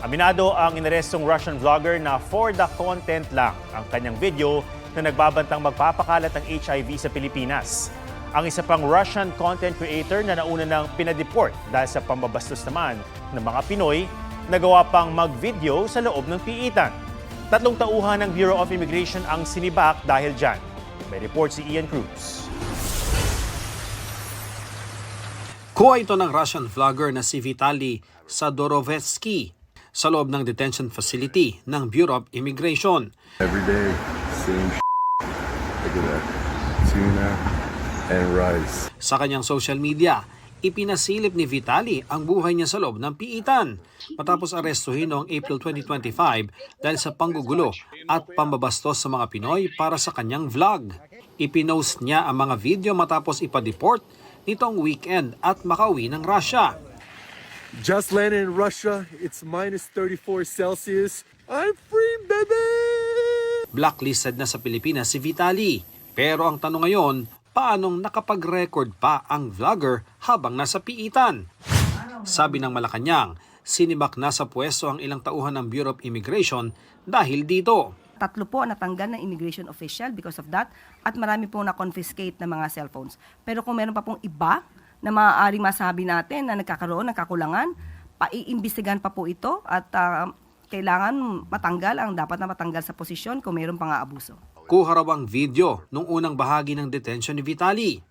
Aminado ang inarestong Russian vlogger na for the content lang ang kanyang video na nagbabantang magpapakalat ng HIV sa Pilipinas. Ang isa pang Russian content creator na nauna ng pinadeport dahil sa pambabastos naman ng mga Pinoy, nagawa pang mag-video sa loob ng piitan. 3 tauhan ng Bureau of Immigration ang sinibak dahil dyan. May report si Ian Cruz. Kuha ito ng Russian vlogger na si Vitaly Sadorovetsky sa loob ng detention facility ng Bureau of Immigration. Every day, same Look at that. Tuna and rice. Sa kanyang social media, ipinasilip ni Vitaly ang buhay niya sa loob ng piitan matapos arestuhin noong April 2025 dahil sa panggugulo at pambabastos sa mga Pinoy para sa kanyang vlog. Ipinost niya ang mga video matapos ipa-deport nitong weekend at makauwi ng Russia. Just landed in Russia. It's minus 34 Celsius. I'm free, baby! Blacklisted na sa Pilipinas si Vitaly. Pero ang tanong ngayon, paanong nakapag-record pa ang vlogger habang nasa piitan? Sabi ng Malacanang, sinibak na sa pwesto ang ilang tauhan ng Bureau of Immigration dahil dito. 3 po natanggal ng immigration official because of that at marami po na-confiscate ng mga cellphones. Pero kung meron pa pong iba na maaaring masabi natin na nagkakaroon ng kakulangan, paiimbestigahan pa po ito at kailangan matanggal ang dapat na matanggal sa posisyon kung meron pang abuso. Kuha raw ang video nung unang bahagi ng detention ni Vitaly.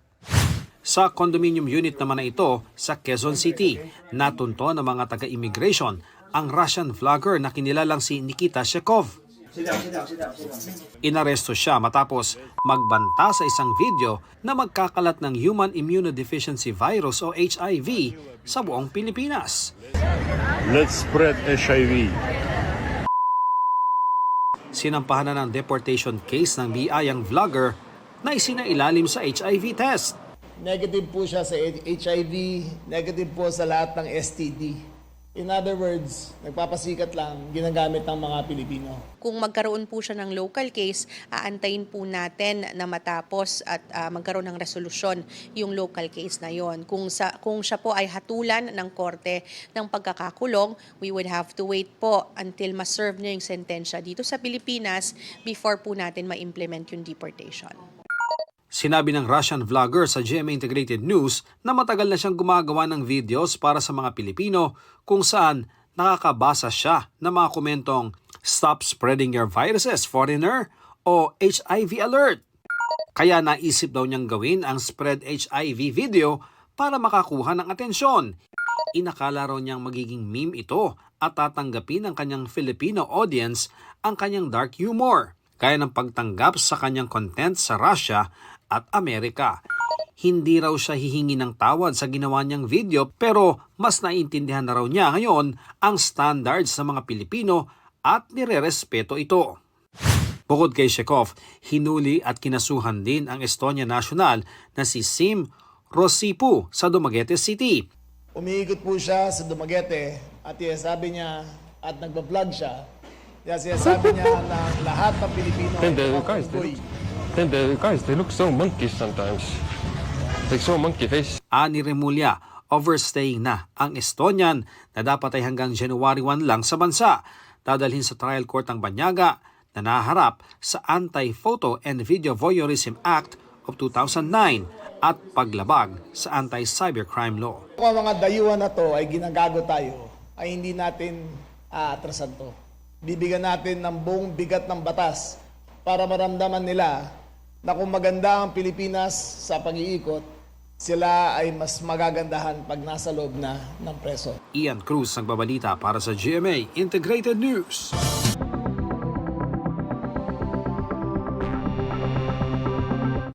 Sa condominium unit naman na ito sa Quezon City, natunto ng mga taga-immigration ang Russian vlogger na kinilalang si Nikita Shekov. Inaresto siya matapos magbanta sa isang video na magkakalat ng Human Immunodeficiency Virus o HIV sa buong Pilipinas. Let's spread HIV. Sinampahan na ng deportation case ng BI ang vlogger na isinailalim sa HIV test. Negative po siya sa HIV, negative po sa lahat ng STD. In other words, nagpapasikat lang, ginagamit ng mga Pilipino. Kung magkaroon po siya ng local case, aantayin po natin na matapos at magkaroon ng resolusyon yung local case na yon. Kung siya po ay hatulan ng korte ng pagkakakulong, we would have to wait po until ma-serve niya yung sentensya dito sa Pilipinas before po natin ma-implement yung deportation. Sinabi ng Russian vlogger sa GMA Integrated News na matagal na siyang gumagawa ng videos para sa mga Pilipino kung saan nakakabasa siya ng mga komentong "Stop spreading your viruses, foreigner" o "HIV alert". Kaya naisip daw niyang gawin ang spread HIV video para makakuha ng atensyon. Inakala raw niyang magiging meme ito at tatanggapin ng kanyang Filipino audience ang kanyang dark humor. Kaya ng pagtanggap sa kanyang content sa Russia at Amerika. Hindi raw siya hihingi ng tawad sa ginawa niyang video pero mas naiintindihan na raw niya ngayon ang standards ng mga Pilipino at nirerespeto ito. Bukod kay Shekov, hinuli at kinasuhan din ang Estonia national na si Sim Rosipu sa Dumaguete City. Umiikot po siya sa Dumaguete at sabi niya at nagpa-vlog siya. Kaya sabi niya na lahat ng Pilipino ay unggoy. The guys, they look so monkish sometimes. Like so monkey face. Ani Remulla, overstaying na ang Estonian na dapat ay hanggang January 1 lang sa bansa. Dadalhin sa trial court ang Banyaga na naharap sa Anti-Photo and Video Voyeurism Act of 2009 at paglabag sa Anti-Cybercrime Law. Kung ang mga dayuhan na to ay ginagago tayo, ay hindi natin aatrasan to. Bibigyan natin ng buong bigat ng batas para maramdaman nila na kung maganda ang Pilipinas sa pag-iikot, sila ay mas magagandahan pag nasa loob na ng preso. Ian Cruz nagbabalita para sa GMA Integrated News.